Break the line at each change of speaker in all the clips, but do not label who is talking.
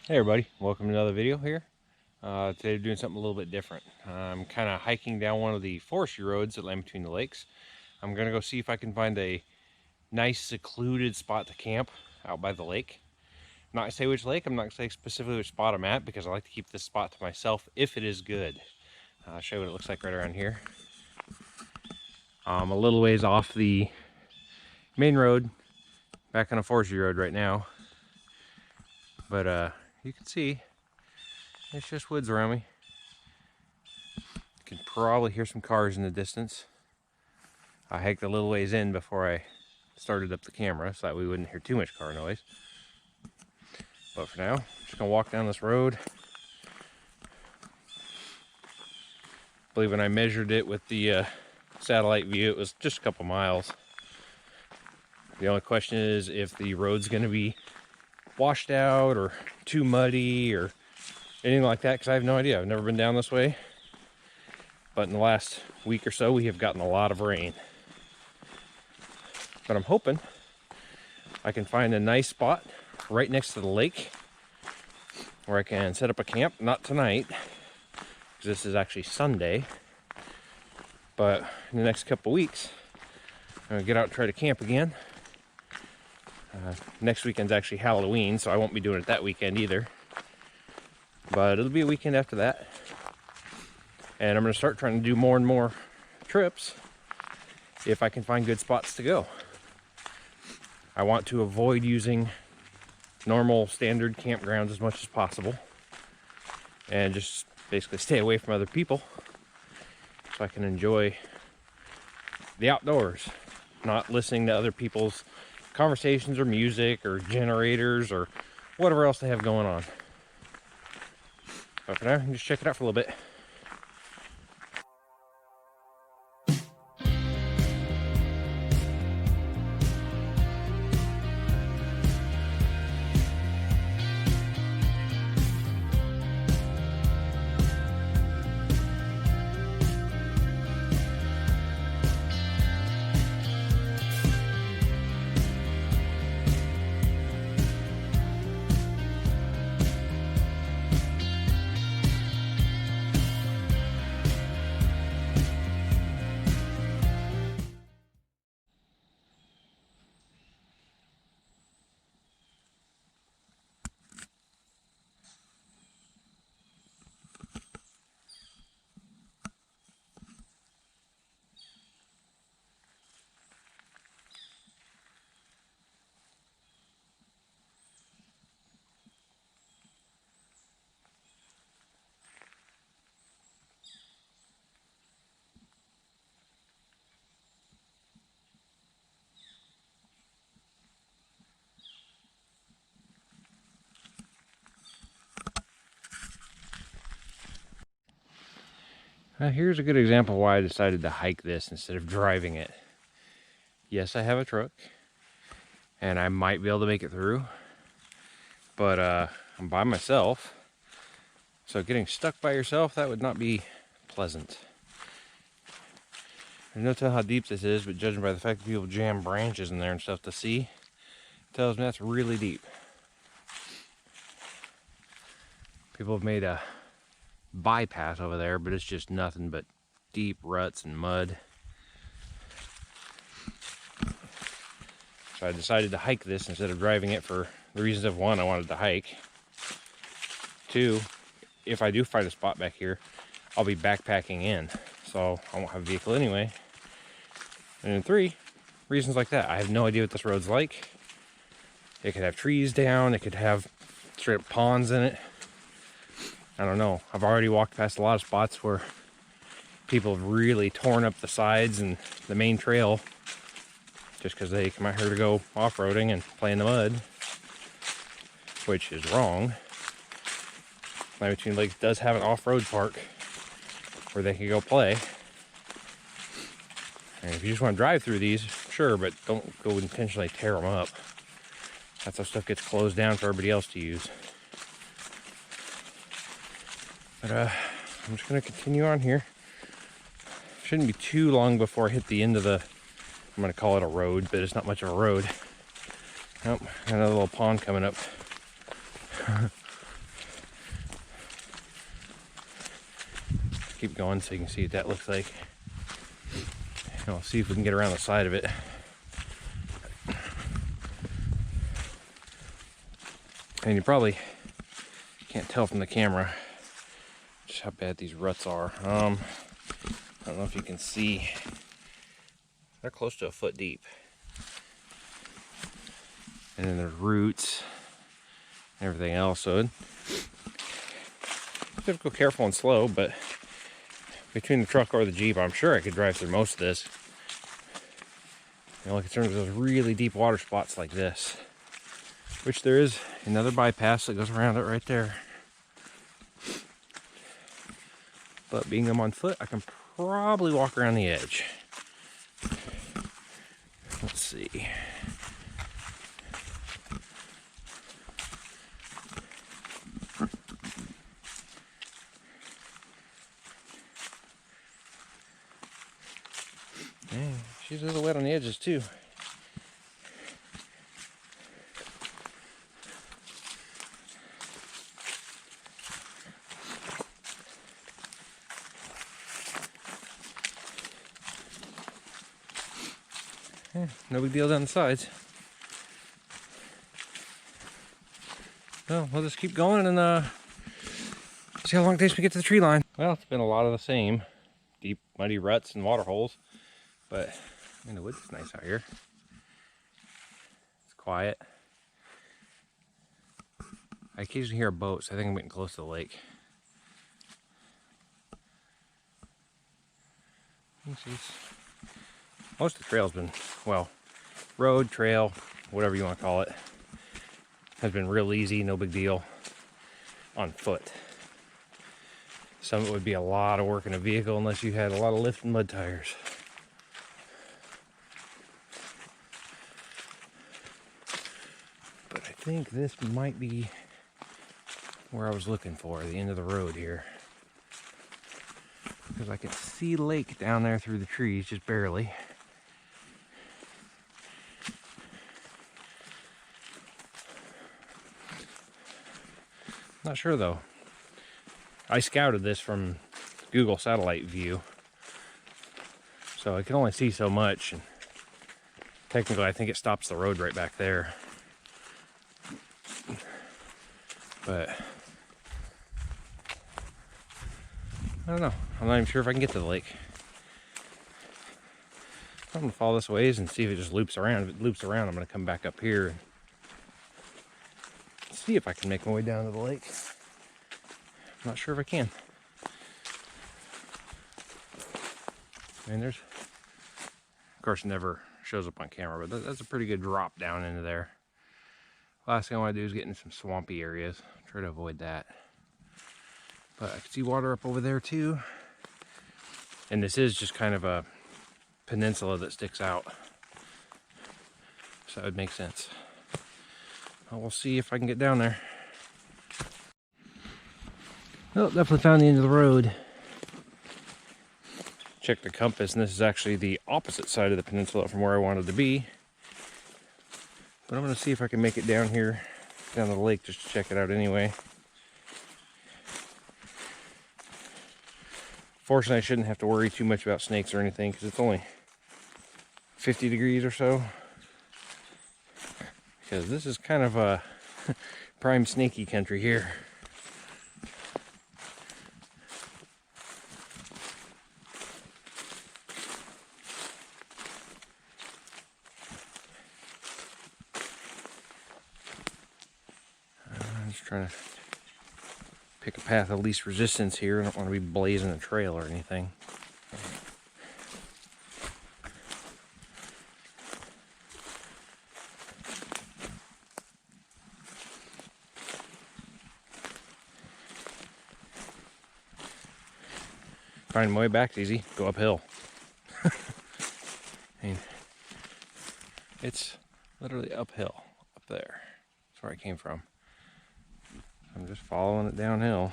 Hey everybody, welcome to another video here. Today we're doing something a little bit different. I'm kind of hiking down one of the forestry roads that lie between the lakes. I'm going to go see if I can find a nice secluded spot to camp out by the lake. I'm not going to say which lake, I'm not going to say specifically which spot I'm at because I like to keep this spot to myself if it is good. I'll show you what it looks like right around here. A little ways off the main road, back on a forestry road right now. But you can see it's just woods around me. You can probably hear some cars in the distance. I hiked a little ways in before I started up the camera so that we wouldn't hear too much car noise. But for now, I'm just gonna walk down this road. I believe when I measured it with the satellite view, it was just a couple miles. The only question is if the road's gonna be washed out or too muddy or anything like that, because I have no idea. I've never been down this way. But in the last week or so, we have gotten a lot of rain. But I'm hoping I can find a nice spot right next to the lake where I can set up a camp. Not tonight, because this is actually Sunday. But in the next couple weeks, I'm gonna get out and try to camp again. Next weekend's actually Halloween, so I won't be doing it that weekend either. But it'll be a weekend after that. And I'm gonna start trying to do more and more trips if I can find good spots to go. I want to avoid using normal standard campgrounds as much as possible and just basically stay away from other people so I can enjoy the outdoors, not listening to other people's conversations or music or generators or whatever else they have going on. But for now, just check it out for a little bit. Now here's a good example of why I decided to hike this instead of driving it. Yes, I have a truck, and I might be able to make it through, but I'm by myself, so getting stuck by yourself, that would not be pleasant. There's no telling how deep this is, but judging by the fact that people jam branches in there and stuff to see, tells me that's really deep. People have made a bypass over there, but it's just nothing but deep ruts and mud. So I decided to hike this instead of driving it for the reasons of: one, I wanted to hike. Two, if I do find a spot back here, I'll be backpacking in, so I won't have a vehicle anyway. And then three, reasons like that. I have no idea what this road's like. It could have trees down, it could have straight up ponds in it. I don't know. I've already walked past a lot of spots where people have really torn up the sides and the main trail just because they come out here to go off-roading and play in the mud, which is wrong. My Between Lakes does have an off-road park where they can go play. And if you just want to drive through these, sure, but don't go intentionally tear them up. That's how stuff gets closed down for everybody else to use. But I'm just going to continue on here. Shouldn't be too long before I hit the end of the, I'm going to call it a road, but it's not much of a road. Oh, another little pond coming up. keep going so you can see what that looks like. And we'll see if we can get around the side of it. And you probably can't tell from the camera just how bad these ruts are. I don't know if you can see. They're close to a foot deep. And then there's roots and everything else. So you have to go careful and slow, but between the truck or the Jeep, I'm sure I could drive through most of this. The only concern is those really deep water spots like this, which there is another bypass that goes around it right there. But being I'm on foot, I can probably walk around the edge. Let's see. Dang, she's a little wet on the edges too. No big deal down the sides. Well, we'll just keep going and see how long it takes to get to the tree line. Well, it's been a lot of the same. Deep, muddy ruts and water holes. But, I mean, the woods is nice out here. It's quiet. I occasionally hear a boat, so I think I'm getting close to the lake. Most of the trail's been, well, road, trail, whatever you want to call it, has been real easy, no big deal, on foot. Some of it would be a lot of work in a vehicle unless you had a lot of lift and mud tires. But I think this might be where I was looking for, the end of the road here. Because I can see lake down there through the trees, just barely. Not sure though. I scouted this from Google satellite view, so I can only see so much, and technically I think it stops the road right back there. But I don't know. I'm not even sure if I can get to the lake. I'm gonna follow this ways and see if it just loops around. If it loops around, I'm gonna come back up here and see if I can make my way down to the lake. I'm not sure if I can. I mean, of course, it never shows up on camera, but that's a pretty good drop down into there. Last thing I want to do is get into some swampy areas. Try to avoid that. But I can see water up over there too. And this is just kind of a peninsula that sticks out. So that would make sense. Well, we'll see if I can get down there. Well, definitely found the end of the road. Check the compass, and this is actually the opposite side of the peninsula from where I wanted to be. But I'm going to see if I can make it down here, down to the lake, just to check it out anyway. Fortunately, I shouldn't have to worry too much about snakes or anything, because it's only 50 degrees or so. Because this is kind of a prime snaky country here. I'm just trying to pick a path of least resistance here. I don't want to be blazing a trail or anything. Finding my way back's easy. Go uphill. I mean, it's literally uphill up there. That's where I came from. I'm just following it downhill.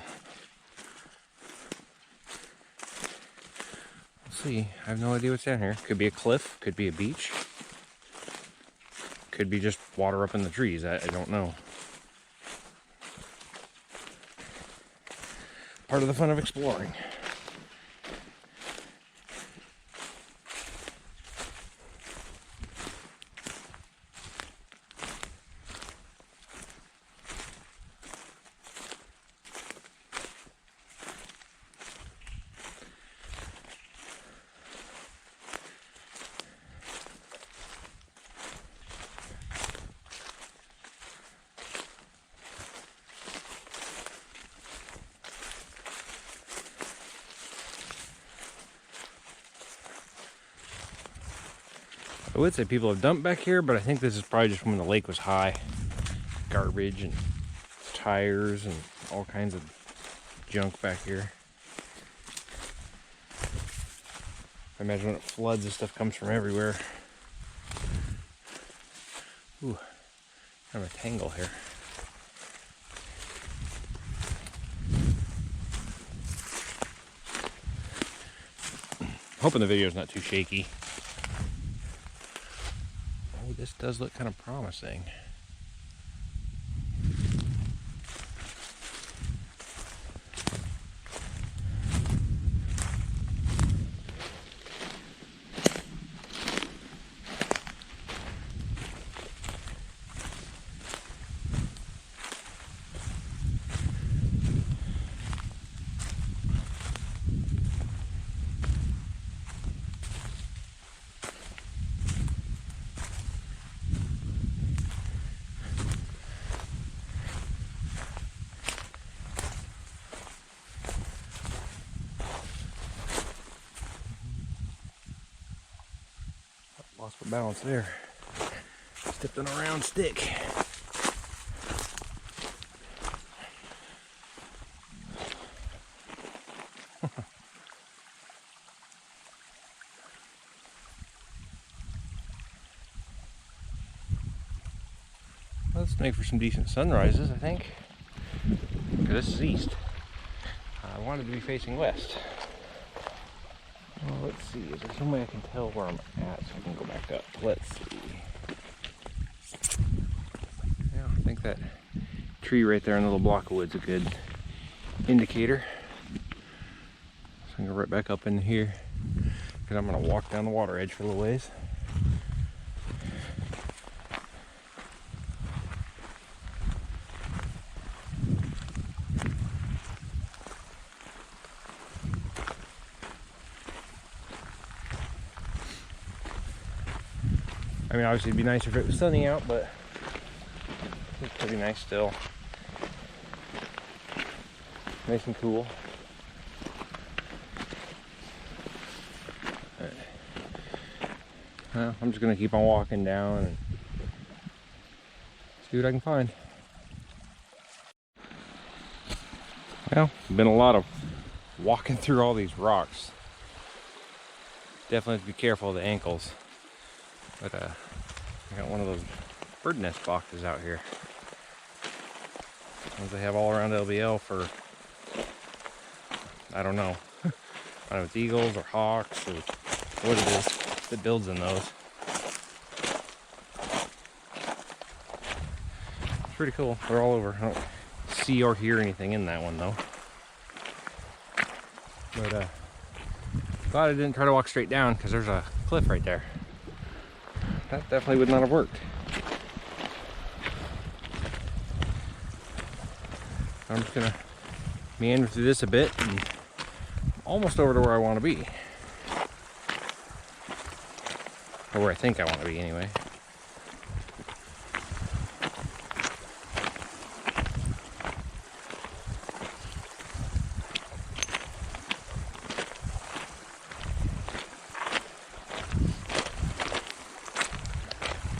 Let's see. I have no idea what's down here. Could be a cliff. Could be a beach. Could be just water up in the trees. I don't know. Part of the fun of exploring. I would say people have dumped back here, but I think this is probably just when the lake was high. Garbage and tires and all kinds of junk back here. I imagine when it floods, this stuff comes from everywhere. Ooh, kind of a tangle here. Hoping the video is not too shaky. Oh, this does look kind of promising. Lost my balance there. Stepped on a round stick. Let's make for some decent sunrises, I think. This is east. I wanted to be facing west. Well, let's see. Is there some way I can tell where I'm at so I can go back up? Let's see. Yeah, I think that tree right there in the little block of wood's a good indicator. So I'm going to go right back up in here because I'm going to walk down the water edge for a little ways. I mean, obviously it'd be nicer if it was sunny out, but it's pretty nice still. Nice and cool. Right. Well, I'm just gonna keep on walking down and see what I can find. Well, been a lot of walking through all these rocks. Definitely have to be careful of the ankles. But I got one of those bird nest boxes out here. Ones they have all around LBL for, I don't know. I don't know if it's eagles or hawks or what it is that builds in those. It's pretty cool. They're all over. I don't see or hear anything in that one though. But glad I didn't try to walk straight down because there's a cliff right there. That definitely would not have worked. I'm just gonna meander through this a bit and I'm almost over to where I want to be. Or where I think I want to be anyway.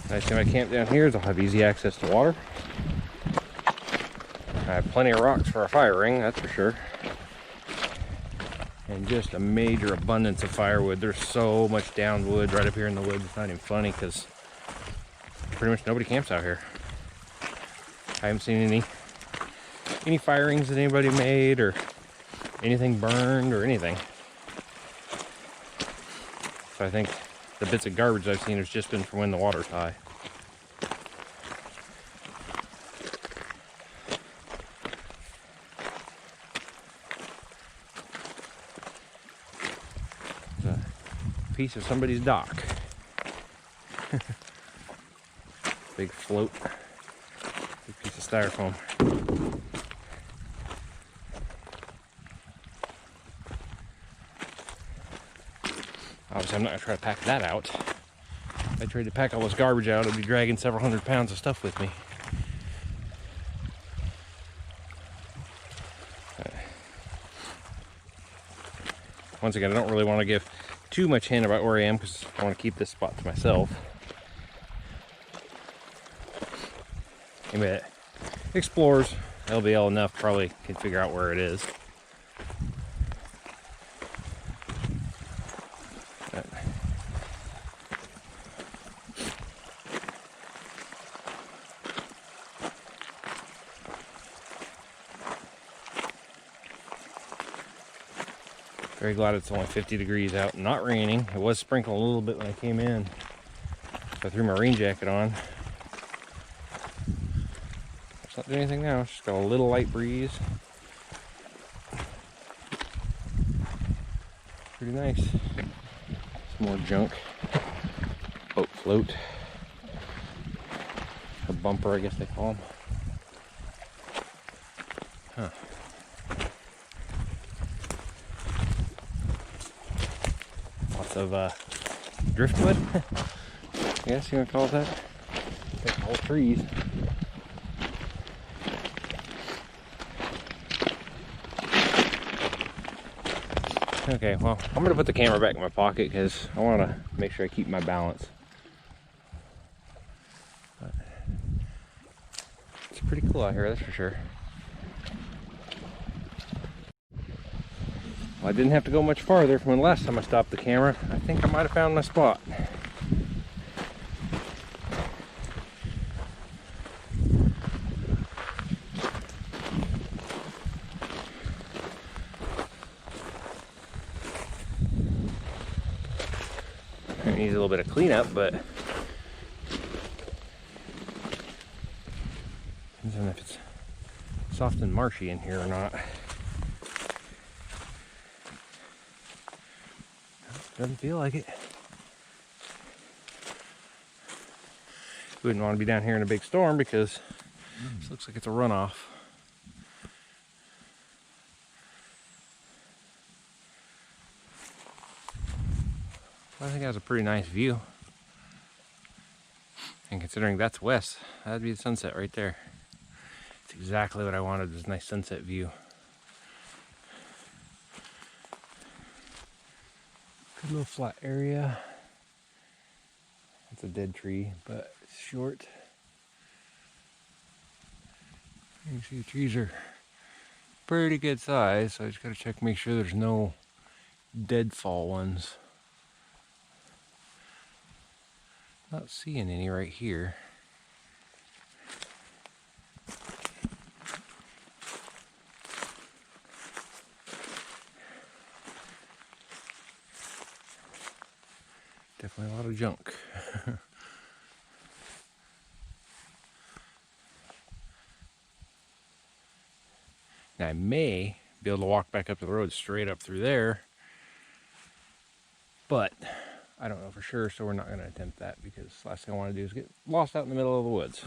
Nice thing about camp down here is I'll have easy access to water. I have plenty of rocks for a fire ring, that's for sure. And just a major abundance of firewood. There's so much downed wood right up here in the woods. It's not even funny because pretty much nobody camps out here. I haven't seen any fire rings that anybody made or anything burned or anything. So I think the bits of garbage I've seen has just been from when the water's high. It's a piece of somebody's dock. Big float. Big piece of styrofoam. Obviously, I'm not going to try to pack that out. If I tried to pack all this garbage out, I'd be dragging several hundred pounds of stuff with me. Once again, I don't really want to give too much hint about where I am because I want to keep this spot to myself. But explorers, LBL enough, probably can figure out where it is. But very glad it's only 50 degrees out and not raining. It was sprinkling a little bit when I came in, so I threw my rain jacket on. It's not doing anything now, it's just got a little light breeze. Pretty nice. Some more junk. Boat float. A bumper, I guess they call them. Huh. Lots of driftwood. I guess you want to call it that. Like all trees. Okay, well, I'm going to put the camera back in my pocket because I want to make sure I keep my balance. But it's pretty cool out here, that's for sure. Well, I didn't have to go much farther from the last time I stopped the camera. I think I might have found my spot. It needs a little bit of cleanup, but depends on if it's soft and marshy in here or not. Doesn't feel like it. Wouldn't want to be down here in a big storm because this looks like it's a runoff. I think that's a pretty nice view. And considering that's west, that'd be the sunset right there. It's exactly what I wanted, this nice sunset view. Good little flat area. It's a dead tree, but it's short. You can see the trees are pretty good size, so I just gotta check, make sure there's no deadfall ones. Not seeing any right here. Definitely a lot of junk. Now I may be able to walk back up the road straight up through there, but I don't know for sure, so we're not going to attempt that because the last thing I want to do is get lost out in the middle of the woods.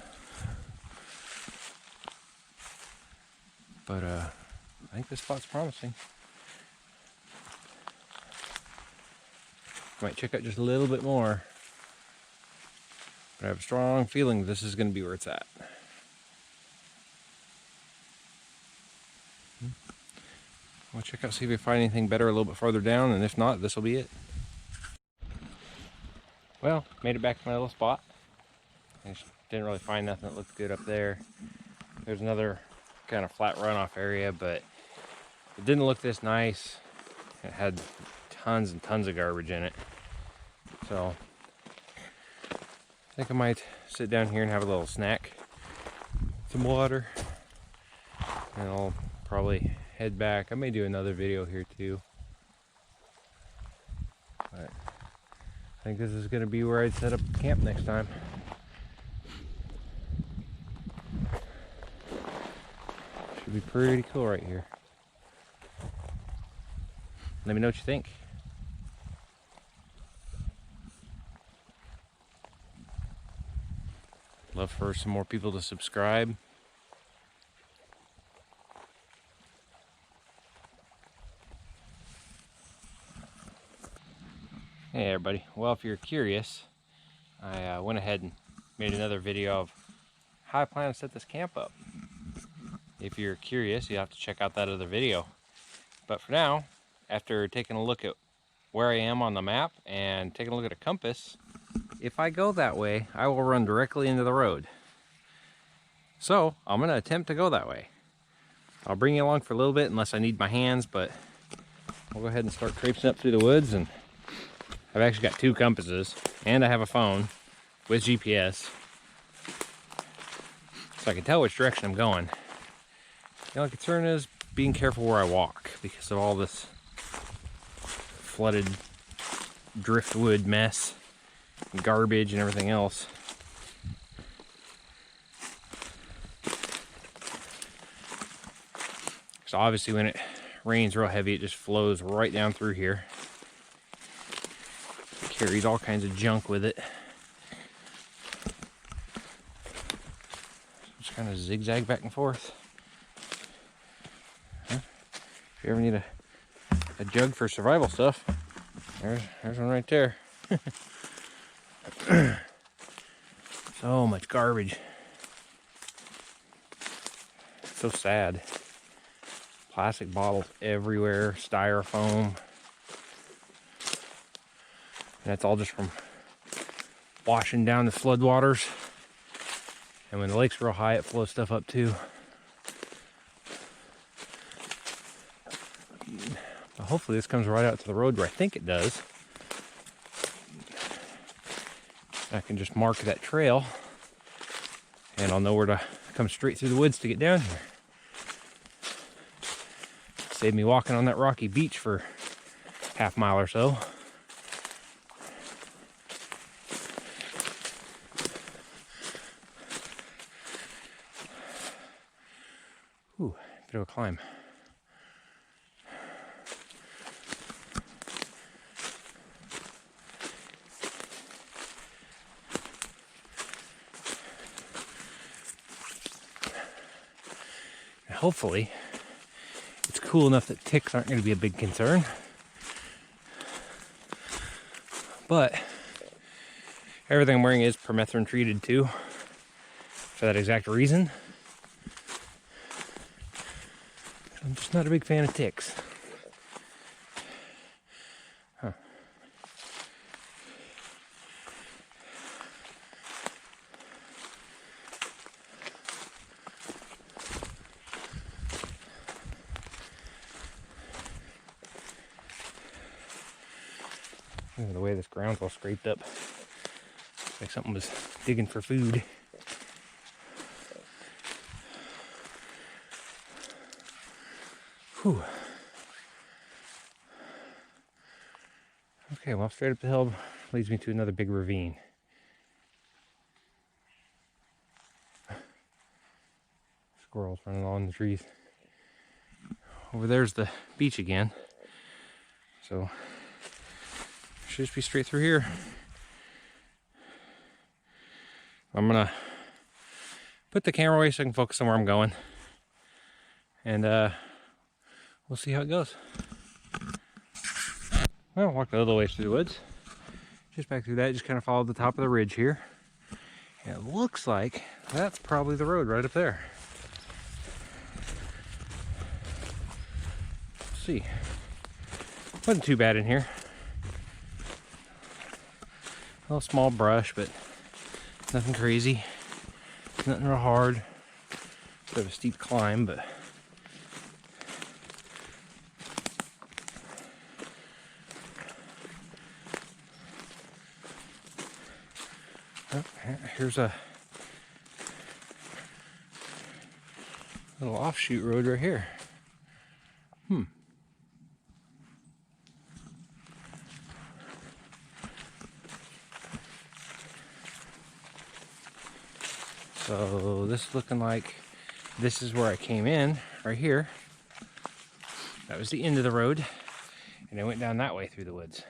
But I think this spot's promising. Might check out just a little bit more, but I have a strong feeling this is going to be where it's at. We'll check out, see if we find anything better a little bit farther down, and if not, this will be it. Well, made it back to my little spot. I just didn't really find nothing that looked good up there. There's another kind of flat runoff area, but it didn't look this nice. It had tons and tons of garbage in it. So I think I might sit down here and have a little snack, some water, and I'll probably head back. I may do another video here too. But I think this is going to be where I'd set up camp next time. Should be pretty cool right here. Let me know what you think. Love for some more people to subscribe. Hey everybody, well, if you're curious, I went ahead and made another video of how I plan to set this camp up. If you're curious, you have to check out that other video. But for now, after taking a look at where I am on the map and taking a look at a compass, if I go that way, I will run directly into the road. So I'm going to attempt to go that way. I'll bring you along for a little bit unless I need my hands, but we'll go ahead and start traipsing up through the woods. And I've actually got 2 compasses, and I have a phone with GPS, so I can tell which direction I'm going. The only concern is being careful where I walk because of all this flooded driftwood mess, and garbage and everything else. So obviously when it rains real heavy, it just flows right down through here. Carries all kinds of junk with it. Just kind of zigzag back and forth. If you ever need a jug for survival stuff, there's one right there. So much garbage. So sad. Plastic bottles everywhere, styrofoam. And that's all just from washing down the floodwaters. And when the lake's real high, it flows stuff up too. But hopefully this comes right out to the road where I think it does. I can just mark that trail and I'll know where to come straight through the woods to get down here. Save me walking on that rocky beach for half mile or so. Ooh, bit of a climb. And hopefully, it's cool enough that ticks aren't going to be a big concern. But everything I'm wearing is permethrin treated too, for that exact reason. I'm just not a big fan of ticks. Huh. Look at the way this ground's all scraped up. Looks like something was digging for food. Whew. Okay, well, straight up the hill leads me to another big ravine. Squirrels running along the trees. Over there's the beach again. So, should just be straight through here. I'm gonna put the camera away so I can focus on where I'm going. And, we'll see how it goes. Well, walked a little ways through the woods. Just back through that, just kind of followed the top of the ridge here. And it looks like that's probably the road right up there. Let's see. Wasn't too bad in here. A little small brush, but nothing crazy. Nothing real hard. Bit of a steep climb, but oh, here's a little offshoot road right here. So this is looking like this is where I came in, right here. That was the end of the road, and I went down that way through the woods.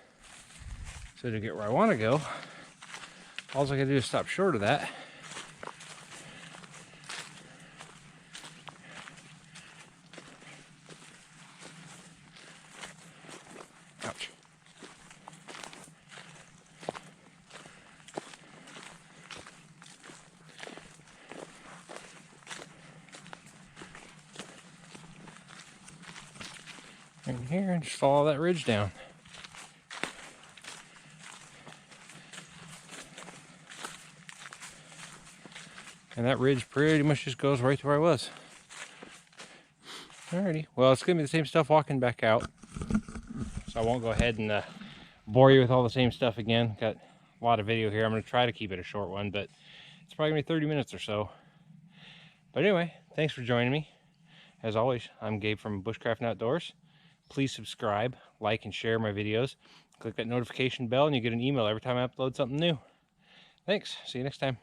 So to get where I want to go, all I gotta do is stop short of that. Ouch. In here and just follow that ridge down. And that ridge pretty much just goes right to where I was. Alrighty, well, it's gonna be the same stuff walking back out, so I won't go ahead and bore you with all the same stuff again. Got a lot of video here. I'm gonna try to keep it a short one, but it's probably gonna be 30 minutes or so. But anyway, thanks for joining me. As always, I'm Gabe from Bushcraft and Outdoors. Please subscribe, like, and share my videos. Click that notification bell and you get an email every time I upload something new. Thanks. See you next time.